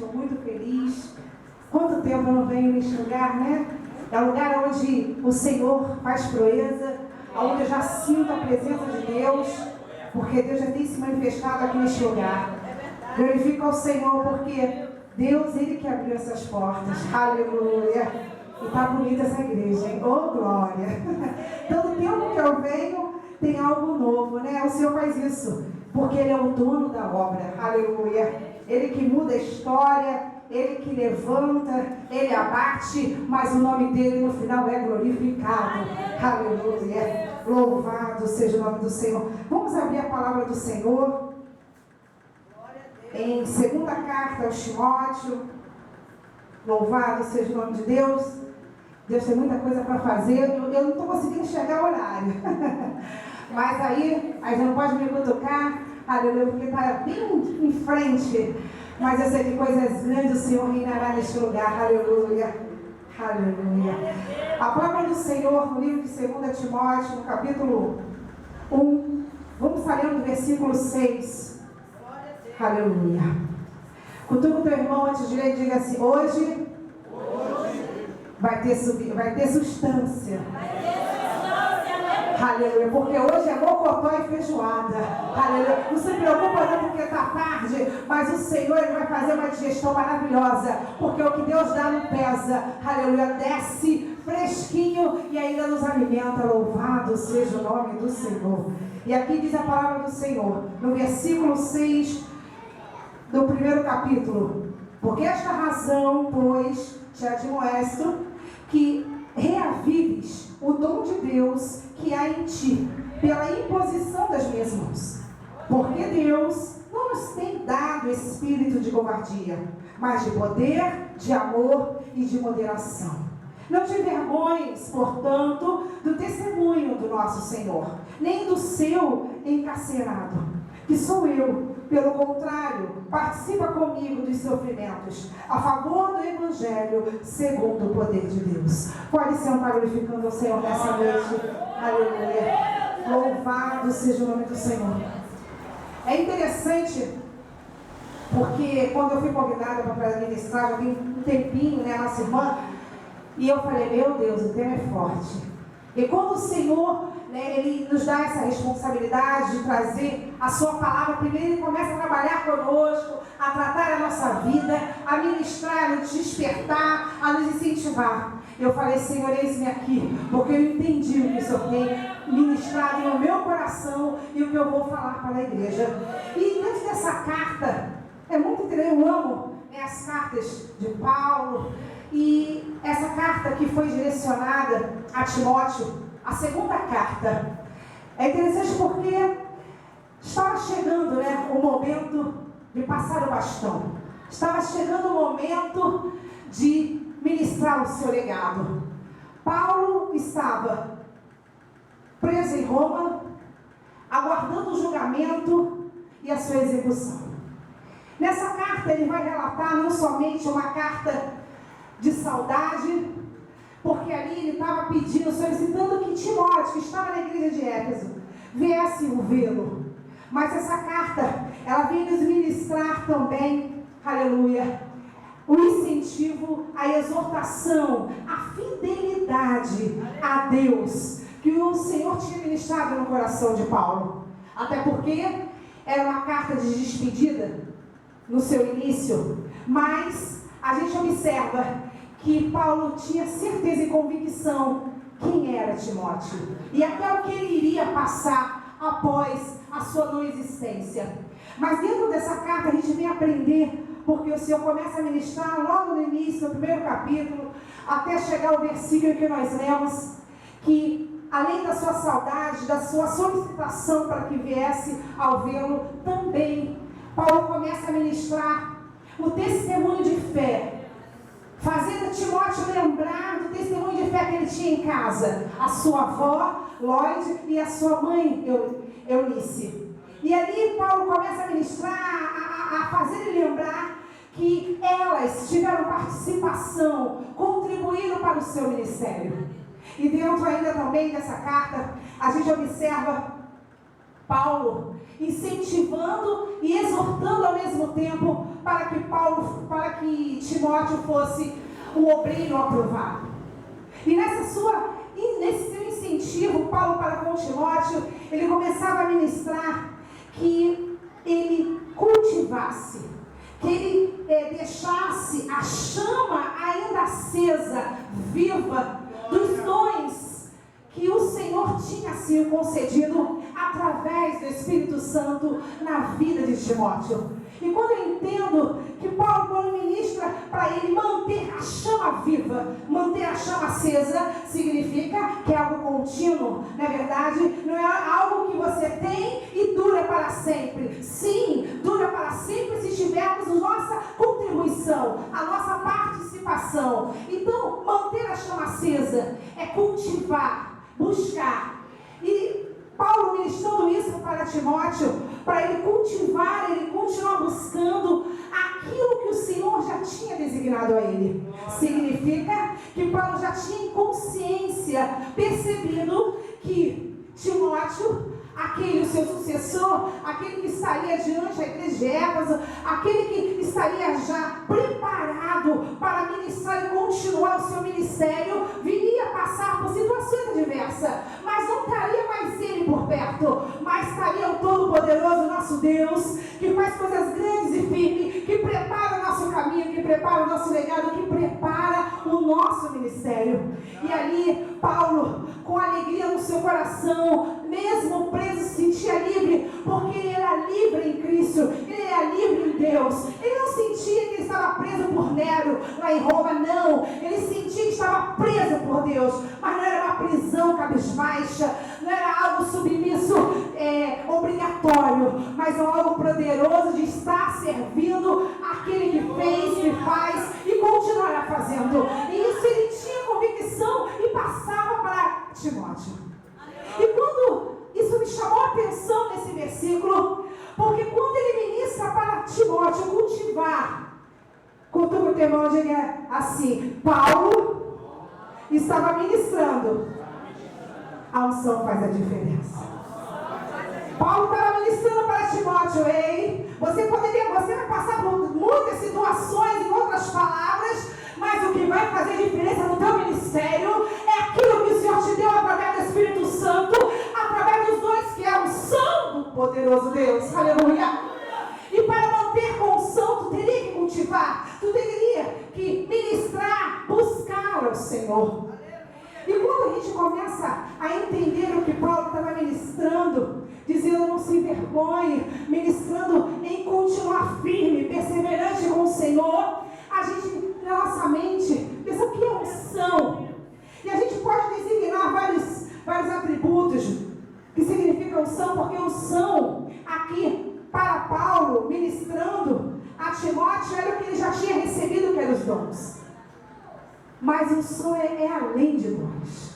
estou muito feliz. Quanto tempo eu não venho neste lugar, né? É um lugar onde o Senhor faz proeza, onde eu já sinto a presença de Deus, porque Deus já tem se manifestado aqui neste lugar. Glorifica ao Senhor, porque Deus, Ele que abriu essas portas. Aleluia! E está bonita essa igreja, hein? Oh, glória! Todo tempo que eu venho, tem algo novo, né? O Senhor faz isso, porque Ele é o dono da obra. Aleluia! Ele que muda a história, Ele que levanta, Ele abate, mas o nome dEle no final é glorificado. Aleluia! Louvado seja o nome do Senhor. Vamos abrir a palavra do Senhor em segunda carta aos Timóteo. Louvado seja o nome de Deus. Deus tem muita coisa para fazer. Eu não estou conseguindo enxergar o horário. Mas aí, a gente não pode me cutucar. Aleluia, porque está bem em frente. Mas eu sei que coisas grandes o Senhor reinará neste lugar. Aleluia. Aleluia. A palavra do Senhor no livro de 2 Timóteo, no capítulo 1. Vamos estar lendo do versículo 6. Aleluia. Cutuca o teu irmão antes de ler e diga assim: hoje vai ter substância. Aleluia, porque hoje é mocotó e feijoada. Aleluia, não se preocupa não porque está tarde, mas o Senhor Ele vai fazer uma digestão maravilhosa, porque o que Deus dá não pesa. Aleluia, desce fresquinho e ainda nos alimenta. Louvado seja o nome do Senhor. E aqui diz a palavra do Senhor, no versículo 6 do primeiro capítulo: por esta razão, pois, te admoesto que reavives o dom de Deus que há em ti, pela imposição das minhas mãos. Porque Deus não nos tem dado espírito de covardia, mas de poder, de amor e de moderação. Não te envergonhes, portanto, do testemunho do nosso Senhor, nem do seu encarcerado, que sou eu. Pelo contrário, participa comigo dos sofrimentos, a favor do Evangelho, segundo o poder de Deus. Pode sentar glorificando ao Senhor nessa noite. Aleluia. Louvado seja o nome do Senhor. É interessante, porque quando eu fui convidada para ministrar, já tem um tempinho, né, nossa irmã, e eu falei: meu Deus, o tema é forte. E quando o Senhor, né, Ele nos dá essa responsabilidade de trazer a sua palavra, primeiro Ele começa a trabalhar conosco, a tratar a nossa vida, a ministrar, a nos despertar, a nos incentivar. Eu falei: Senhor, eis-me aqui, porque eu entendi o que o Senhor tem ministrado no meu coração e o que eu vou falar para a igreja. E dentro dessa carta, é muito interessante, eu amo, né, as cartas de Paulo. E essa carta que foi direcionada a Timóteo, a segunda carta, é interessante porque estava chegando, né, o momento de passar o bastão. Estava chegando o momento de ministrar o seu legado. Paulo estava preso em Roma, aguardando o julgamento e a sua execução. Nessa carta ele vai relatar não somente uma carta de saudade, porque ali ele estava pedindo, solicitando que Timóteo, que estava na igreja de Éfeso, viesse o vê-lo. Mas essa carta, ela vem nos ministrar também, aleluia, o incentivo, a exortação, a fidelidade a Deus, que o Senhor tinha ministrado no coração de Paulo. Até porque era uma carta de despedida no seu início, mas a gente observa que Paulo tinha certeza e convicção quem era Timóteo e até o que ele iria passar após a sua não existência. Mas dentro dessa carta a gente vem aprender, porque o Senhor começa a ministrar logo no início, no primeiro capítulo, até chegar ao versículo que nós lemos, que além da sua saudade, da sua solicitação para que viesse ao vê-lo, também Paulo começa a ministrar o testemunho de fé, fazendo Timóteo lembrar do testemunho de fé que ele tinha em casa, a sua avó, Lloyd, e a sua mãe, Eunice. E ali Paulo começa a ministrar, a fazer ele lembrar que elas tiveram participação, contribuíram para o seu ministério. E dentro ainda também dessa carta, a gente observa Paulo, incentivando e exortando ao mesmo tempo para que Timóteo fosse o obreiro aprovado. E nesse seu incentivo, Paulo para com Timóteo, ele começava a ministrar que ele cultivasse, que ele deixasse a chama ainda acesa, viva, dos dons que o Senhor tinha sido concedido através do Espírito Santo na vida de Timóteo. E quando eu entendo que Paulo, quando ministra para ele manter a chama viva, manter a chama acesa, significa que é algo contínuo, não é verdade? Não é algo que você tem e dura para sempre. Sim, dura para sempre se tivermos a nossa contribuição, a nossa participação. Então, manter a chama acesa é cultivar, buscar. E Paulo ministrando isso para Timóteo, para ele cultivar, ele continuar buscando aquilo que o Senhor já tinha designado a ele. Significa que Paulo já tinha consciência, percebido que Timóteo, aquele, o seu sucessor, aquele que estaria diante da igreja de Éfeso, aquele que estaria já preparado para ministrar e continuar o seu ministério, viria passar por situações adversas, mas não estaria mais ele por perto, mas estaria o Todo-Poderoso, nosso Deus, que faz coisas grandes e firmes, que prepara o nosso caminho, que prepara o nosso legado, que prepara o nosso ministério. E ali, Paulo, com alegria no seu coração, mesmo preso, se sentia livre, porque ele era livre em Cristo, ele era livre em Deus. Ele não sentia que ele estava preso por Nero lá em Roma, não. Ele sentia que estava preso por Deus, mas não era uma prisão cabisbaixa, não era algo submisso, obrigatório, mas algo poderoso de estar servindo aquele que fez, que faz e continuará fazendo. E isso ele tinha convicção e passava para Timóteo. E quando isso me chamou a atenção nesse versículo, porque quando ele ministra para Timóteo cultivar, contudo o teu irmão diga assim: Paulo estava ministrando, a unção faz a diferença. Paulo estava ministrando para Timóteo: ei, você vai passar por muitas situações, em outras palavras, mas o que vai fazer diferença no teu ministério é aquilo que o Senhor te deu através do Espírito Santo, através dos dons que é a unção do poderoso Deus. Aleluia! E para manter com unção, tu teria que cultivar, tu teria que ministrar, buscar ao Senhor. E quando a gente começa a entender o que Paulo estava ministrando, dizendo não se envergonhe, ministrando em continuar firme, perseverante com o Senhor, a gente, na nossa mente, pensa o que é unção. E a gente pode designar vários atributos que significam unção, porque unção, aqui, para Paulo, ministrando a Timóteo, era o que ele já tinha recebido, que eram os dons. Mas unção é além de dons.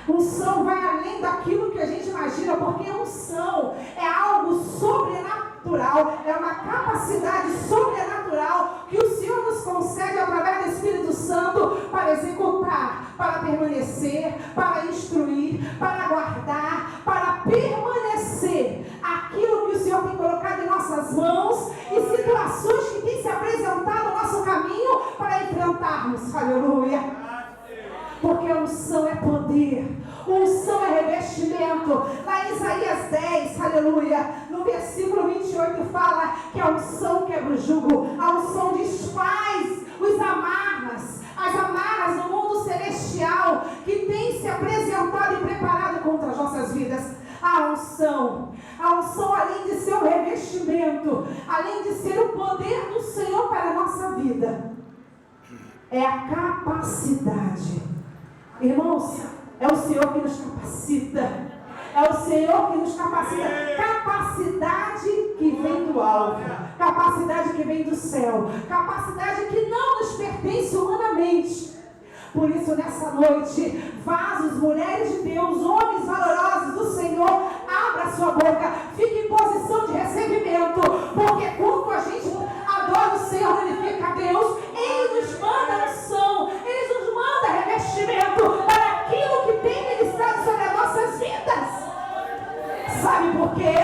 Unção vai além daquilo que a gente imagina, porque unção é algo sobrenatural, é uma capacidade sobrenatural que o Senhor nos concede através do Espírito Santo para executar, para permanecer, para instruir, para guardar, para permanecer aquilo que o Senhor tem colocado em nossas mãos e situações que têm se apresentado no nosso caminho para enfrentarmos. Aleluia! Porque a unção é poder, unção é revestimento. Lá em Isaías 10, aleluia, no versículo 28 fala que a unção quebra o jugo, a unção desfaz os amarras, as amarras no mundo celestial que tem se apresentado e preparado contra as nossas vidas. A unção além de ser o revestimento, além de ser o poder do Senhor para a nossa vida, é a capacidade. Irmãos, é o Senhor que nos capacita. É o Senhor que nos capacita. Capacidade que vem do alto. Capacidade que vem do céu. Capacidade que não nos pertence humanamente. Por isso, nessa noite, vasos, mulheres de Deus, homens valorosos do Senhor, abra sua boca. Fique em posição de recebimento. Porque quando a gente adora o Senhor, glorifica a Deus, Ele nos manda unção. Ele nos manda revestimento para aquilo que tem ministrado sobre as nossas vidas. Sabe por quê?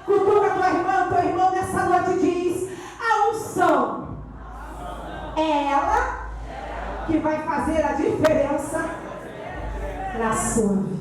Cutuca tua irmã nessa noite e diz: a unção é ela que vai fazer a diferença na sua vida.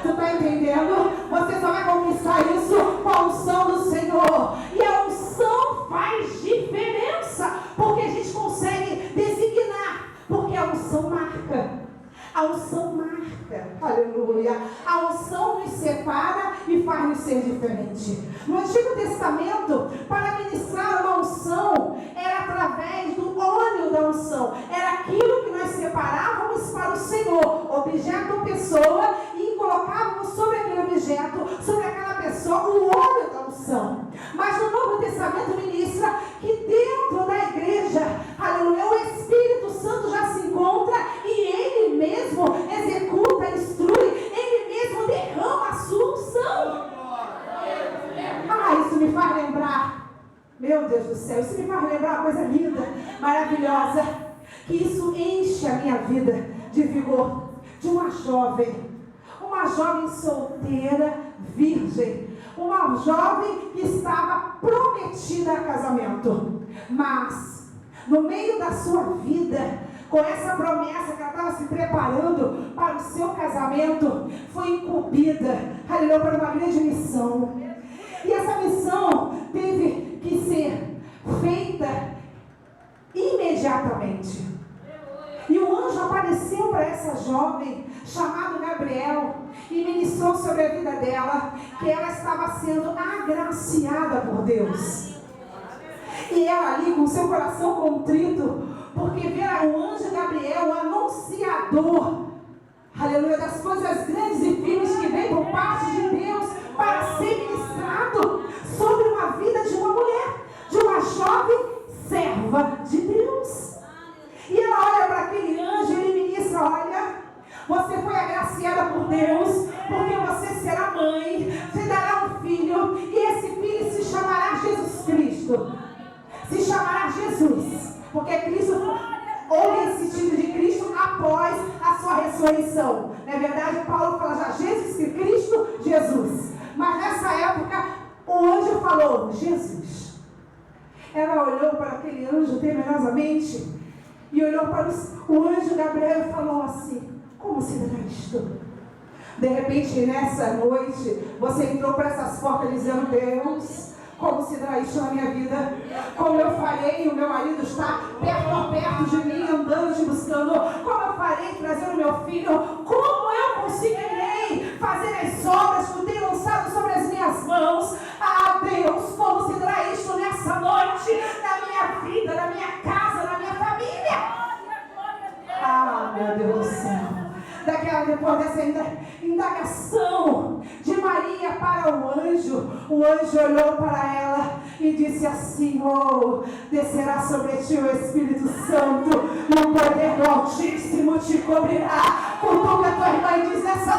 Tu está entendendo? Você só vai conquistar isso com a unção do Senhor. E a unção faz diferença, porque a gente consegue designar, porque a unção marca. A unção marca, aleluia. A unção nos separa e faz-nos ser diferente. No Antigo Testamento, para ministrar uma unção, era através do óleo da unção. Era aquilo que nós separávamos para o Senhor, objeto ou pessoa, e colocávamos sobre aquele objeto, sobre aquela pessoa, o óleo da unção. Mas no Novo Testamento ministra que dentro da igreja, aleluia, o Espírito Santo já se encontra e Ele mesmo executa, instrui, Ele mesmo derrama a sua unção. Isso me faz lembrar, meu Deus do céu, isso me faz lembrar uma coisa linda, maravilhosa, que isso enche a minha vida de vigor, de uma jovem solteira, virgem, uma jovem que estava prometida a casamento, mas no meio da sua vida, com essa promessa que ela estava se preparando para o seu casamento, foi incumbida, aleluia, para uma grande missão. E essa missão teve que ser feita imediatamente. E o anjo apareceu para essa jovem, chamado Gabriel, e ministrou sobre a vida dela, que ela estava sendo agraciada por Deus. E ela ali, com seu coração contrito, porque vê o anjo Gabriel, o anunciador, aleluia, das coisas grandes e firmes que vem por parte de Deus para ser ministrado sobre uma vida de uma mulher, de uma jovem serva de Deus. E ela olha para aquele anjo e ele ministra: olha, você foi agraciada por Deus, porque você será mãe, você dará um filho, e esse filho se chamará Jesus Cristo. Se chamará Jesus, porque Cristo, houve esse título de Cristo após a sua ressurreição. Na verdade, Paulo fala já Jesus Cristo, Jesus. Mas nessa época, o anjo falou: Jesus. Ela olhou para aquele anjo temerosamente e olhou para o anjo Gabriel e falou assim: como será isto? De repente, nessa noite, você entrou para essas portas dizendo: Deus, como se dará isso na minha vida? Como eu farei o meu marido estar perto de mim, andando, te buscando? Como eu farei trazer o meu filho? Como eu conseguirei fazer as obras que eu tenho lançado sobre as minhas mãos? Deus, como se dará isso nessa noite, na minha vida, na minha casa, na minha família? Meu Deus do céu. Depois dessa indagação de Maria para o anjo olhou para ela e disse assim: descerá sobre ti o Espírito Santo, e o poder do Altíssimo te cobrirá. Cutuca a tua irmã e diz nessa